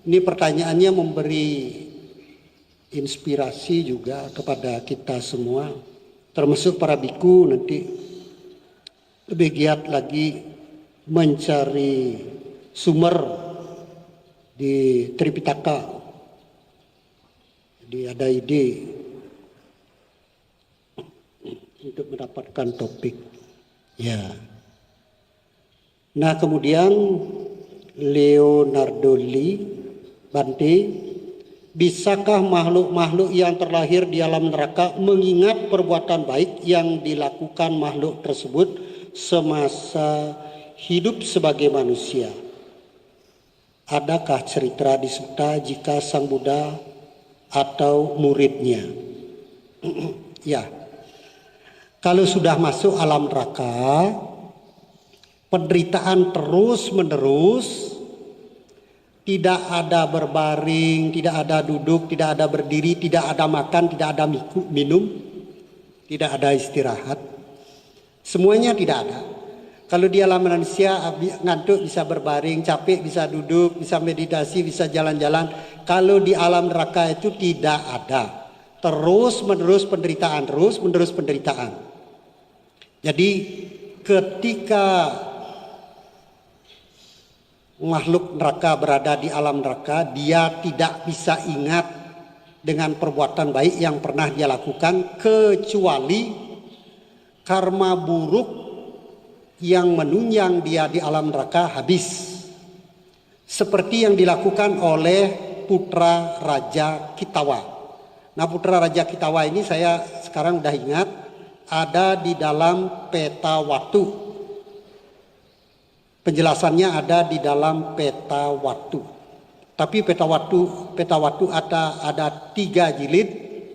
Speaker 1: Ini pertanyaannya memberi inspirasi juga kepada kita semua, termasuk para biku nanti lebih giat lagi mencari sumber di Tripitaka. Jadi ada ide untuk mendapatkan topik. Ya. Nah, kemudian Leonardo Lee Bante, bisakah makhluk-makhluk yang terlahir di alam neraka mengingat perbuatan baik yang dilakukan makhluk tersebut semasa hidup sebagai manusia? Adakah cerita di sutta jika Sang Buddha atau muridnya? Ya, kalau sudah masuk alam neraka, penderitaan terus menerus, tidak ada berbaring, tidak ada duduk, tidak ada berdiri, tidak ada makan, tidak ada minum, tidak ada istirahat, semuanya tidak ada. Kalau di alam manusia ngantuk bisa berbaring, capek bisa duduk, bisa meditasi, bisa jalan-jalan. Kalau di alam neraka itu tidak ada. Terus menerus penderitaan, terus menerus penderitaan. Jadi ketika makhluk neraka berada di alam neraka, dia tidak bisa ingat dengan perbuatan baik yang pernah dia lakukan, kecuali karma buruk yang menunjang dia di alam neraka habis. Seperti yang dilakukan oleh putra Raja Kitawa. Nah, putra Raja Kitawa ini saya sekarang udah ingat, ada di dalam peta waktu. Penjelasannya ada di dalam peta waktu. Tapi peta waktu ada 3 jilid,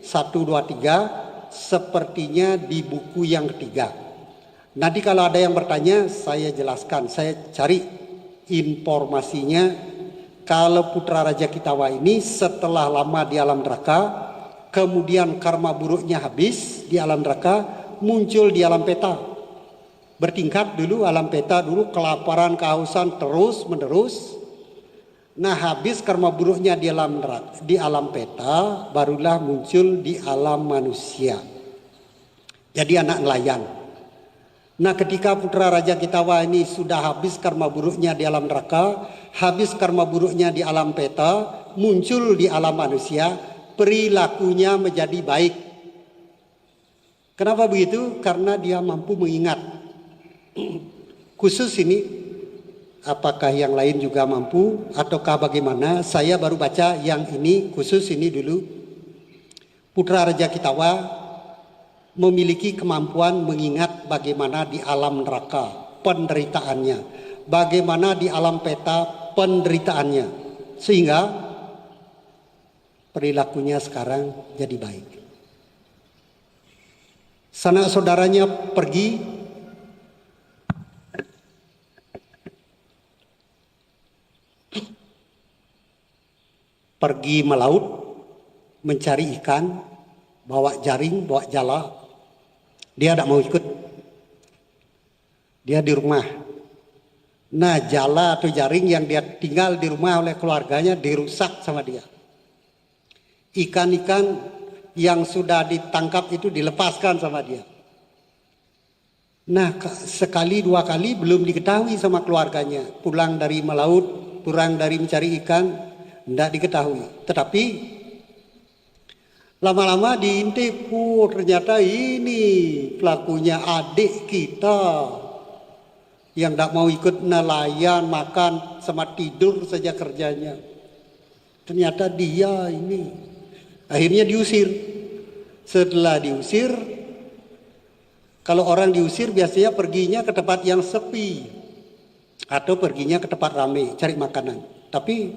Speaker 1: 1, 2, 3, sepertinya di buku yang ketiga. Nanti kalau ada yang bertanya, saya jelaskan, saya cari informasinya. Kalau putra Raja Kitawa ini setelah lama di alam neraka, kemudian karma buruknya habis di alam neraka, muncul di alam peta. Bertingkat dulu, alam peta dulu, kelaparan, kehausan terus menerus. Nah, habis karma buruknya di alam neraka, di alam peta, barulah muncul di alam manusia. Jadi anak nelayan. Nah, ketika putra Raja Kitawa ini sudah habis karma buruknya di alam neraka, habis karma buruknya di alam peta, muncul di alam manusia, perilakunya menjadi baik. Kenapa begitu? Karena dia mampu mengingat. Khusus ini, apakah yang lain juga mampu ataukah bagaimana? Saya baru baca yang ini, khusus ini dulu. Putra Raja Kitawa memiliki kemampuan mengingat bagaimana di alam neraka penderitaannya, bagaimana di alam peta penderitaannya, sehingga perilakunya sekarang jadi baik. Sanak saudaranya pergi melaut, mencari ikan, bawa jaring, bawa jala. Dia tidak mau ikut. Dia di rumah. Nah, jala atau jaring yang dia tinggal di rumah oleh keluarganya dirusak sama dia. Ikan-ikan yang sudah ditangkap itu dilepaskan sama dia. Nah, sekali dua kali belum diketahui sama keluarganya. Pulang dari melaut, pulang dari mencari ikan, tidak diketahui. Tetapi lama-lama diintip, ternyata ini pelakunya adik kita yang tidak mau ikut nelayan, makan, sama tidur saja kerjanya. Ternyata dia ini. Akhirnya diusir. Setelah diusir, kalau orang diusir biasanya perginya ke tempat yang sepi. Atau perginya ke tempat ramai, cari makanan. Tapi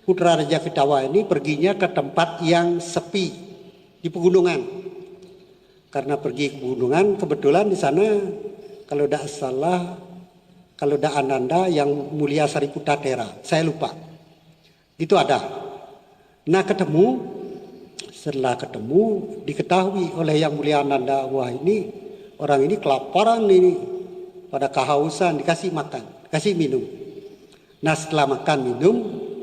Speaker 1: Putra Raja Kitawa ini perginya ke tempat yang sepi, di pegunungan. Karena pergi ke pegunungan, kebetulan di sana, kalau tidak salah, kalau tidak Ananda yang mulia Sariputta Thera, saya lupa. Itu ada. Nah ketemu, setelah ketemu diketahui oleh yang mulia Ananda, wah ini orang ini kelaparan ini, pada kehausan, dikasih makan, kasih minum. Nah setelah makan minum,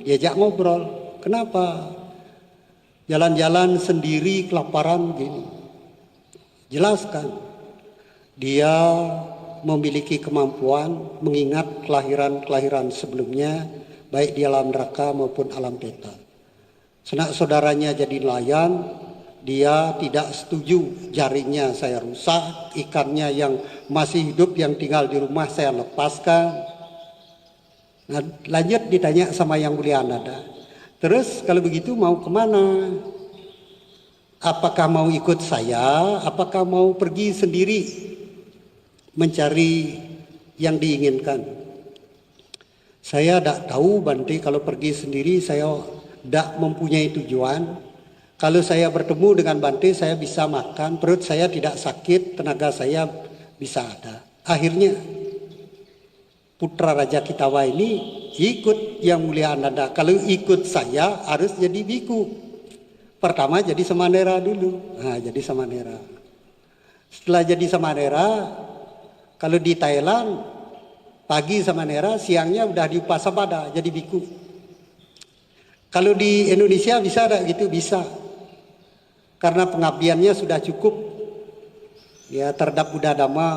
Speaker 1: diajak ngobrol. Kenapa? Jalan-jalan sendiri kelaparan gini. Jelaskan. Dia memiliki kemampuan mengingat kelahiran-kelahiran sebelumnya, baik di alam neraka maupun alam peta. Sanak saudaranya jadi nelayan, dia tidak setuju jaringnya saya rusak, ikannya yang masih hidup yang tinggal di rumah saya lepaskan. Nah, lanjut ditanya sama yang mulia Ananda. Terus kalau begitu mau kemana? Apakah mau ikut saya? Apakah mau pergi sendiri mencari yang diinginkan? Saya tidak tahu Bante, kalau pergi sendiri saya tidak mempunyai tujuan. Kalau saya bertemu dengan Bante saya bisa makan, perut saya tidak sakit, tenaga saya bisa ada. Akhirnya Putra Raja Kitawa ini ikut yang mulia Ananda. Kalau ikut saya harus jadi biku. Pertama jadi samanera dulu. Nah, jadi samanera. Setelah jadi samanera, kalau di Thailand pagi samanera, siangnya udah di Upasapada jadi biku. Kalau di Indonesia bisa ada gitu? Bisa. Karena pengabdiannya sudah cukup. Ya, terhadap Buddha Dhamma,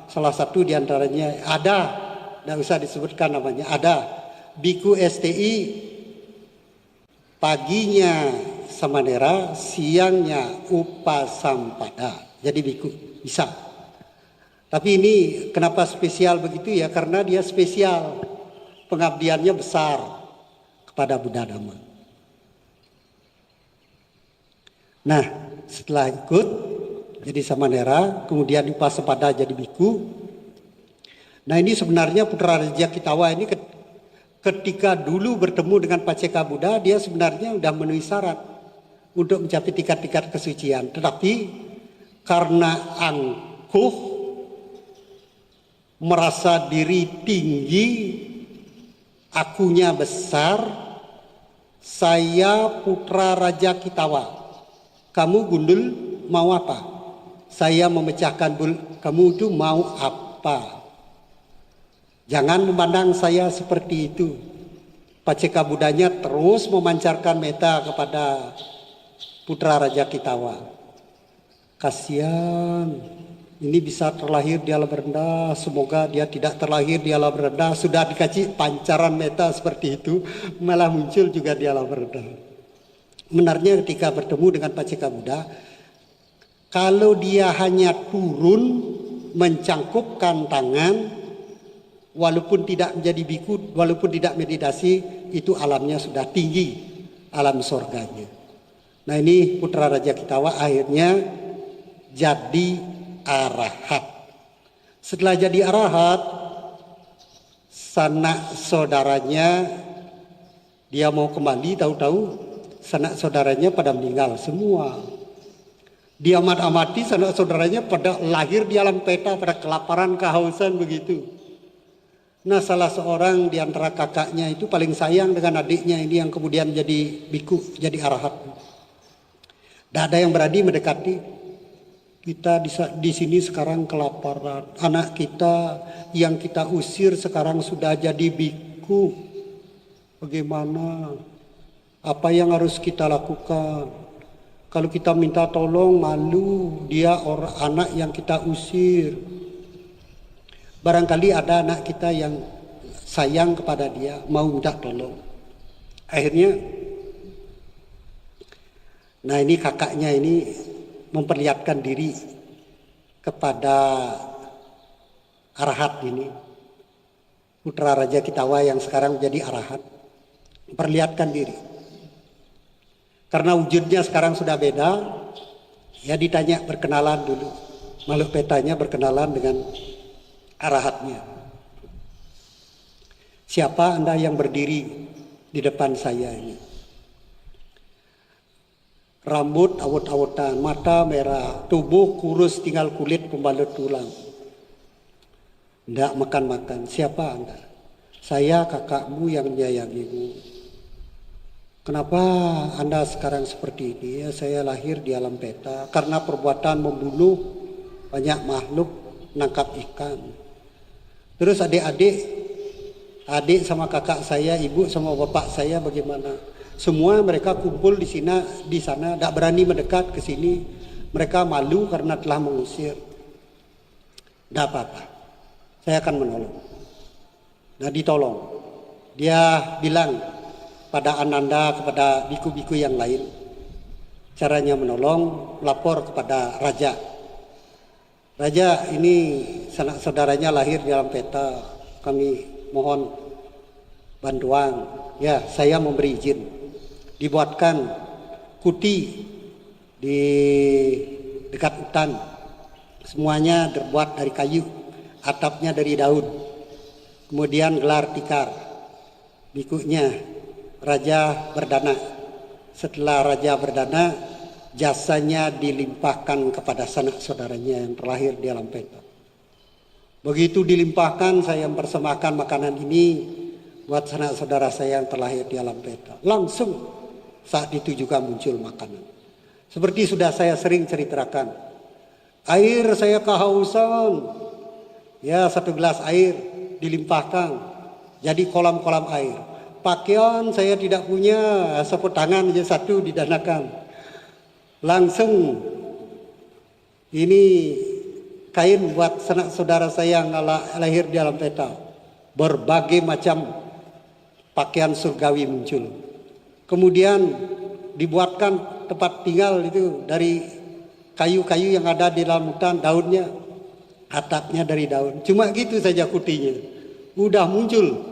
Speaker 1: salah satu diantaranya ada, tidak usah disebutkan namanya, ada biku STI, paginya samanera, siangnya Upasampada, jadi biku, bisa. Tapi ini kenapa spesial begitu ya? Karena dia spesial, pengabdiannya besar kepada Buddha Dhamma. Nah, setelah ikut jadi samanera, kemudian Upasampada jadi biku. Nah, ini sebenarnya Putra Raja Kitawa ini ketika dulu bertemu dengan Paceka Buddha, dia sebenarnya sudah memenuhi syarat untuk mencapai tingkat-tingkat kesucian. Tetapi karena angkuh, merasa diri tinggi, akunya besar, saya Putra Raja Kitawa. Kamu gundul mau apa? Saya memecahkan kamu itu mau apa? Jangan memandang saya seperti itu. Paceka Buddhanya terus memancarkan metta kepada Putra Raja Kitawa. Kasihan, ini bisa terlahir di alam rendah. Semoga dia tidak terlahir di alam rendah. Sudah dikasih pancaran metta seperti itu, malah muncul juga di alam rendah. Benarnya ketika bertemu dengan Paceka Buddha, kalau dia hanya turun mencangkupkan tangan, walaupun tidak menjadi biku, walaupun tidak meditasi, itu alamnya sudah tinggi, alam surganya. Nah ini Putra Raja Kitawa akhirnya jadi arahat. Setelah jadi arahat, sanak saudaranya dia mau kembali, tahu-tahu sanak saudaranya pada meninggal semua. Dia amat-amati sanak saudaranya pada lahir di alam peta, pada kelaparan, kehausan begitu. Nah salah seorang di antara kakaknya itu paling sayang dengan adiknya ini yang kemudian jadi biku, jadi arahat. Tidak ada yang berani mendekati. Kita di sini sekarang kelaparan. Anak kita yang kita usir sekarang sudah jadi biku. Bagaimana? Apa yang harus kita lakukan? Kalau kita minta tolong, malu, dia anak yang kita usir. Barangkali ada anak kita yang sayang kepada dia, mau minta tolong. Akhirnya, nah ini kakaknya ini memperlihatkan diri kepada Arahat ini, putra Raja Kitawa yang sekarang menjadi Arahat, memperlihatkan diri. Karena wujudnya sekarang sudah beda, ya ditanya berkenalan dulu. Makhluk petanya berkenalan dengan Arahatnya. Siapa Anda yang berdiri di depan saya ini? Rambut awut-awutan, mata merah, tubuh kurus tinggal kulit pembalut tulang. Tidak makan-makan. Siapa Anda? Saya kakakmu yang menyayangimu. Kenapa Anda sekarang seperti ini? Ya, saya lahir di alam peta karena perbuatan membunuh banyak makhluk, nangkap ikan. Terus adik sama kakak saya, ibu sama bapak saya bagaimana? Semua mereka kumpul di sana, tidak berani mendekat ke sini. Mereka malu karena telah mengusir. Tidak apa-apa, saya akan menolong. Nah ditolong. Dia bilang pada Ananda, kepada biku-biku yang lain, caranya menolong, lapor kepada raja. Raja, ini sanak saudaranya lahir di dalam peta, kami mohon bantuan. Ya, saya memberi izin. Dibuatkan kuti di dekat hutan, semuanya terbuat dari kayu, atapnya dari daun, kemudian gelar tikar, bikunya Raja berdana. Setelah Raja berdana, jasanya dilimpahkan kepada sanak saudaranya yang terlahir di alam peta. Begitu dilimpahkan, saya mempersembahkan makanan ini buat sanak saudara saya yang terlahir di alam peta. Langsung saat itu juga muncul makanan. Seperti sudah saya sering ceritakan, air saya kehausan. Ya, 1 gelas air dilimpahkan, jadi kolam-kolam air. Pakaian saya tidak punya, sapu tangan aja 1 didanakan. Langsung ini kain buat sanak saudara saya yang lahir di alam peta. Berbagai macam pakaian surgawi muncul. Kemudian dibuatkan tempat tinggal itu dari kayu-kayu yang ada di dalam hutan, daunnya, atapnya dari daun. Cuma gitu saja kutinya. Udah muncul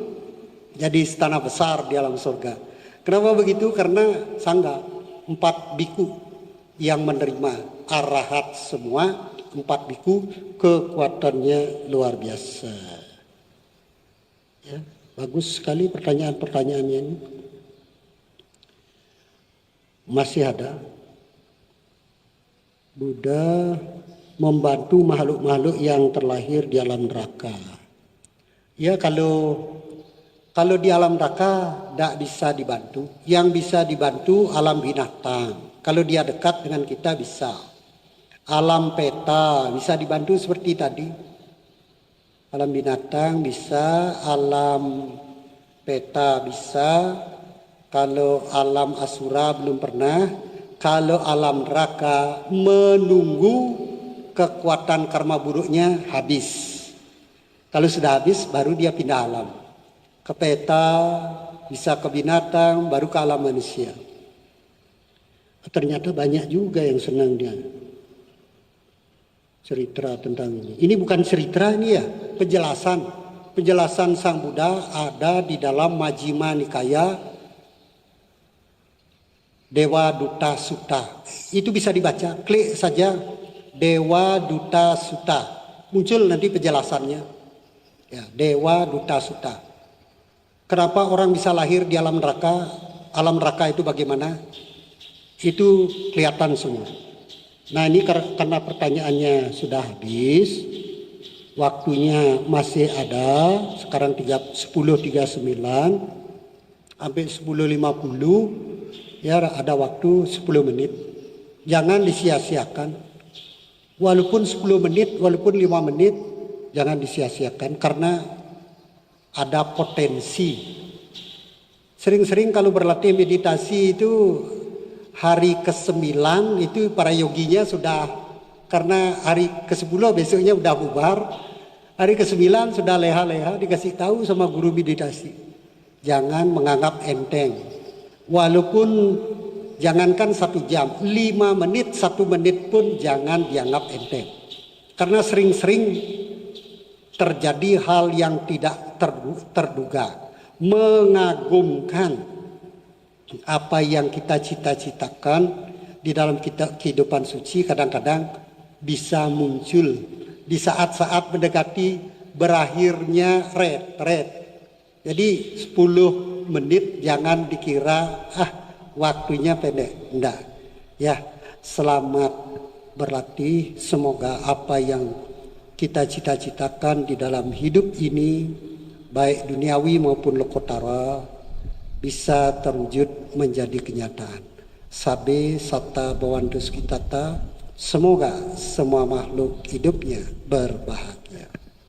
Speaker 1: jadi istana besar di alam surga. Kenapa begitu? Karena sangga 4 biku yang menerima Arahat semua, 4 biku, kekuatannya luar biasa. Ya, bagus sekali pertanyaan-pertanyaannya ini. Masih ada. Buddha membantu makhluk-makhluk yang terlahir di alam neraka. Ya, kalau di alam neraka tidak bisa dibantu. Yang bisa dibantu alam binatang. Kalau dia dekat dengan kita bisa. Alam peta bisa dibantu seperti tadi. Alam binatang bisa, alam peta bisa. Kalau alam asura belum pernah. Kalau alam neraka menunggu kekuatan karma buruknya habis. Kalau sudah habis baru dia pindah alam. Ke peta, bisa ke binatang, baru ke alam manusia. Ternyata banyak juga yang senang dia cerita tentang ini. Ini bukan cerita ini ya, penjelasan. Penjelasan Sang Buddha ada di dalam Majjhima Nikaya Dewa Duta Sutta. Itu bisa dibaca, klik saja Dewa Duta Sutta. Muncul nanti penjelasannya. Ya, Dewa Duta Sutta. Kenapa orang bisa lahir di alam neraka? Alam neraka itu bagaimana? Itu kelihatan semua. Nah, ini karena pertanyaannya sudah habis, waktunya masih ada. Sekarang 10.39 sampai 10.50. Ya, ada waktu 10 menit. Jangan disia-siakan. Walaupun 10 menit, walaupun 5 menit, jangan disia-siakan karena ada potensi. Sering-sering kalau berlatih meditasi itu hari ke-9 itu para yoginya sudah, karena hari ke-10 besoknya udah bubar. Hari ke-9 sudah leha-leha dikasih tahu sama guru meditasi. Jangan menganggap enteng. Walaupun jangankan 1 jam, 5 menit, 1 menit pun jangan dianggap enteng. Karena sering-sering terjadi hal yang tidak terduga. Mengagumkan apa yang kita cita-citakan di dalam kehidupan suci kadang-kadang bisa muncul di saat-saat mendekati berakhirnya retret. Jadi 10 menit jangan dikira waktunya pendek. Enggak. Ya, selamat berlatih. Semoga apa yang kita cita-citakan di dalam hidup ini, baik duniawi maupun lokotara, bisa terwujud menjadi kenyataan. Sabe sata bawantus kitata, semoga semua makhluk hidupnya berbahagia.